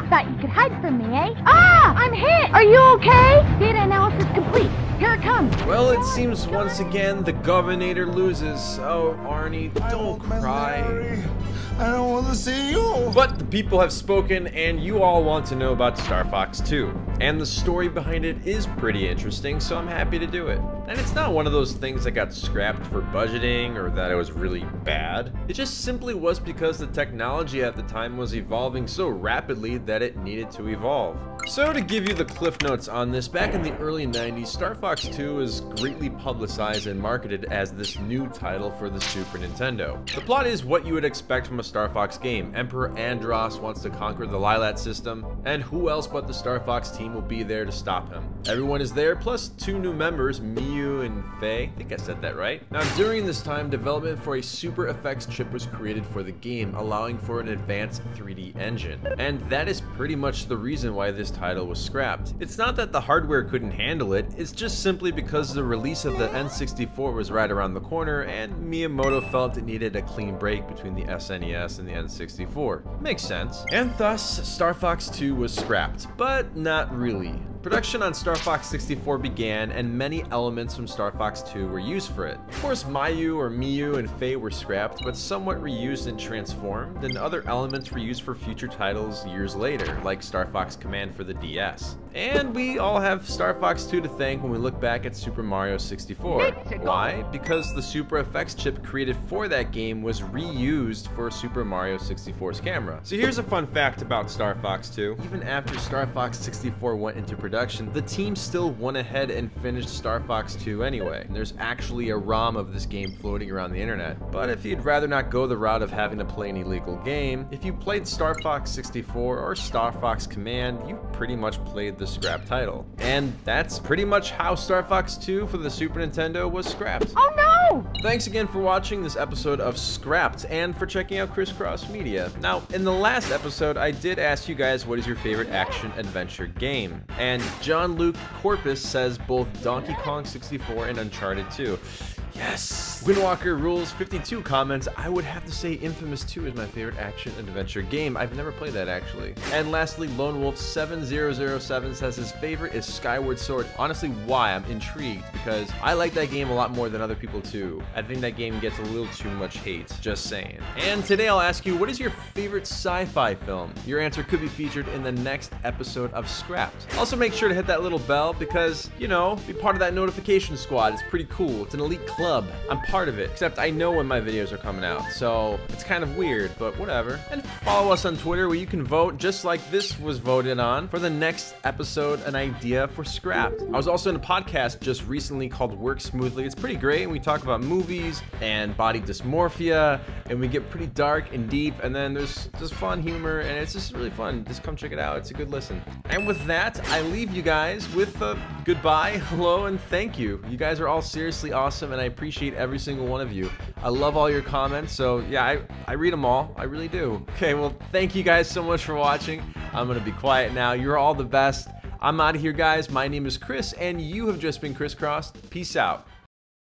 Thought you could hide from me, eh? Ah! I'm hit! Are you okay? Data analysis complete. Here it comes. Well, it seems once again the Governor loses. Oh, Arnie, don't cry. I don't want to see you. But the people have spoken, and you all want to know about Star Fox 2. And the story behind it is pretty interesting, so I'm happy to do it. And it's not one of those things that got scrapped for budgeting or that it was really bad. It just simply was because the technology at the time was evolving so rapidly that it needed to evolve. So to give you the cliff notes on this, back in the early 90s, Star Fox 2 was greatly publicized and marketed as this new title for the Super Nintendo. The plot is what you would expect from a Star Fox game. Emperor Andros wants to conquer the Lilat system, and who else but the Star Fox team will be there to stop him. Everyone is there, plus 2 new members, Miyu and Faye. I think I said that right. Now during this time, development for a super effects chip was created for the game, allowing for an advanced 3D engine. And that is pretty much the reason why this title was scrapped. It's not that the hardware couldn't handle it, it's just simply because the release of the N64 was right around the corner and Miyamoto felt it needed a clean break between the SNES and the N64. Makes sense. And thus, Star Fox 2 was scrapped, but not really. Production on Star Fox 64 began, and many elements from Star Fox 2 were used for it. Of course, Miyu and Faye were scrapped, but somewhat reused and transformed, and other elements were used for future titles years later, like Star Fox Command for the DS. And we all have Star Fox 2 to thank when we look back at Super Mario 64. Why? Because the super effects chip created for that game was reused for Super Mario 64's camera. So here's a fun fact about Star Fox 2. Even after Star Fox 64 went into production, the team still went ahead and finished Star Fox 2 anyway. And there's actually a ROM of this game floating around the internet. But if you'd rather not go the route of having to play an illegal game, if you played Star Fox 64 or Star Fox Command, you pretty much played the scrap title. And that's pretty much how Star Fox 2 for the Super Nintendo was scrapped. Oh no! Thanks again for watching this episode of Scrapped and for checking out ChrisCrossMedia. Now, in the last episode, I did ask you guys what is your favorite action-adventure game. And John Luke Corpus says both Donkey Kong 64 and Uncharted 2. Yes! Windwalker Rules 52 comments, I would have to say Infamous 2 is my favorite action-adventure game. I've never played that, actually. And lastly, Lone Wolf 7007 says his favorite is Skyward Sword. Honestly, why? I'm intrigued, because I like that game a lot more than other people too. I think that game gets a little too much hate, just saying. And today I'll ask you, what is your favorite sci-fi film? Your answer could be featured in the next episode of Scrapped. Also make sure to hit that little bell because, you know, be part of that notification squad. It's pretty cool. It's an elite club. I'm part of it, except I know when my videos are coming out, so it's kind of weird, but whatever. And follow us on Twitter where you can vote, just like this was voted on, for the next episode, an idea for Scrapped. I was also in a podcast just recently called Work Smoothly. It's pretty great, and we talk about movies and body dysmorphia, and we get pretty dark and deep, and then there's just fun humor, and it's just really fun. Just come check it out. It's a good listen. And with that, I leave you guys with a goodbye, hello, and thank you. You guys are all seriously awesome, and I appreciate every single one of you. I love all your comments, so yeah, I read them all. I really do. Okay, well, thank you guys so much for watching. I'm gonna be quiet now. You're all the best. I'm out of here, guys. My name is Chris, and you have just been crisscrossed. Peace out.